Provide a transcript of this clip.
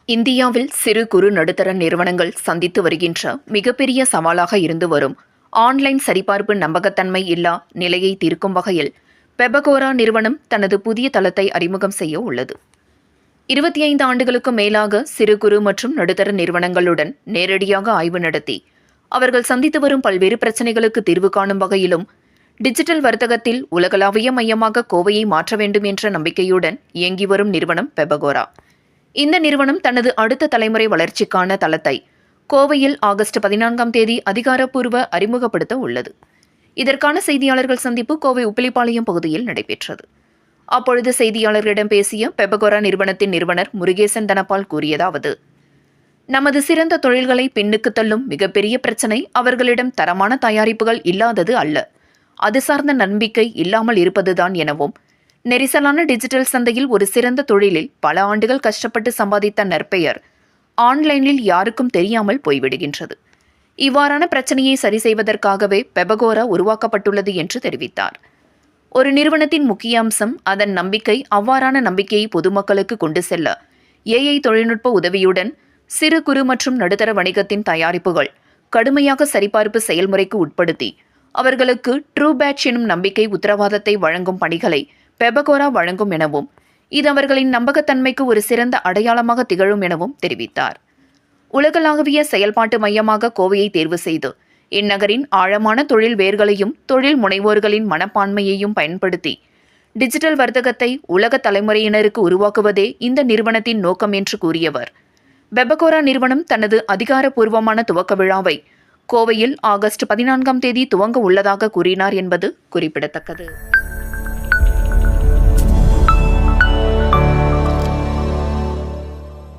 இந்தியாவில் சிறு குறு நடுத்தர நிறுவனங்கள் சந்தித்து வருகின்ற மிகப்பெரிய சவாலாக இருந்து வரும் ஆன்லைன் சரிபார்ப்பு நம்பகத்தன்மை இல்லா நிலையை தீர்க்கும் வகையில் பெபகோரா நிறுவனம் தனது புதிய தளத்தை அறிமுகம் செய்ய உள்ளது. 25 ஆண்டுகளுக்கு மேலாக சிறு குறு மற்றும் நடுத்தர நிறுவனங்களுடன் நேரடியாக ஆய்வு நடத்தி அவர்கள் சந்தித்து வரும் பல்வேறு பிரச்சினைகளுக்கு தீர்வு காணும் வகையிலும் டிஜிட்டல் வர்த்தகத்தில் உலகளாவிய மையமாக கோவையை மாற்ற வேண்டும் என்ற நம்பிக்கையுடன் இயங்கி வரும் நிறுவனம் பெபகோரா. இந்த நிறுவனம் தனது அடுத்த தலைமுறை வளர்ச்சிக்கான தளத்தை கோவையில் ஆகஸ்ட் 14ஆம் தேதி அதிகாரப்பூர்வ அறிமுகப்படுத்த உள்ளது. இதற்கான செய்தியாளர்கள் சந்திப்பு கோவை உப்பிலிப்பாளையம் பகுதியில் நடைபெற்றது. அப்பொழுது செய்தியாளர்களிடம் பேசிய பெபகோரா நிறுவனத்தின் நிறுவனர் முருகேசன் தனபால் கூறியதாவது: நமது சிறந்த தொழில்களை பின்னுக்கு தள்ளும் மிகப்பெரிய பிரச்சினை அவர்களிடம் தரமான தயாரிப்புகள் இல்லாதது அல்ல, அது சார்ந்த நம்பிக்கை இல்லாமல் இருப்பதுதான் எனவும், நெரிசலான டிஜிட்டல் சந்தையில் ஒரு சிறந்த தொழிலில் பல ஆண்டுகள் கஷ்டப்பட்டு சம்பாதித்த நற்பெயர் ஆன்லைனில் யாருக்கும் தெரியாமல் போய்விடுகின்றது. இவ்வாறான பிரச்சனையை சரி செய்வதற்காகவே பெபகோரா உருவாக்கப்பட்டுள்ளது என்று தெரிவித்தார். ஒரு நிறுவனத்தின் முக்கிய அம்சம் அதன் நம்பிக்கை. அவ்வாறான நம்பிக்கையை பொதுமக்களுக்கு கொண்டு செல்ல AI தொழில்நுட்ப உதவியுடன் சிறு குறு மற்றும் நடுத்தர வணிகத்தின் தயாரிப்புகள் கடுமையாக சரிபார்ப்பு செயல்முறைக்கு உட்படுத்தி அவர்களுக்கு ட்ரூ பேட்ச் எனும் நம்பிக்கை உத்தரவாதத்தை வழங்கும் பணிகளை பெபகோரா வழங்கும் எனவும், இது அவர்களின் நம்பகத்தன்மைக்கு ஒரு சிறந்த அடையாளமாக திகழும் எனவும் தெரிவித்தார். உலகளாவிய செயல்பாட்டு மையமாக கோவையை தேர்வு செய்து இந்நகரின் ஆழமான தொழில் வேர்களையும் தொழில் முனைவோர்களின் மனப்பான்மையையும் பயன்படுத்தி டிஜிட்டல் வர்த்தகத்தை உலக தலைமுறையினருக்கு உருவாக்குவதே இந்த நிறுவனத்தின் நோக்கம் என்று கூறியவர், பெபகோரா நிறுவனம் தனது அதிகாரப்பூர்வமான துவக்க விழாவை கோவையில் ஆகஸ்ட் 14ஆம் தேதி துவங்க உள்ளதாக கூறினார் என்பது குறிப்பிடத்தக்கது.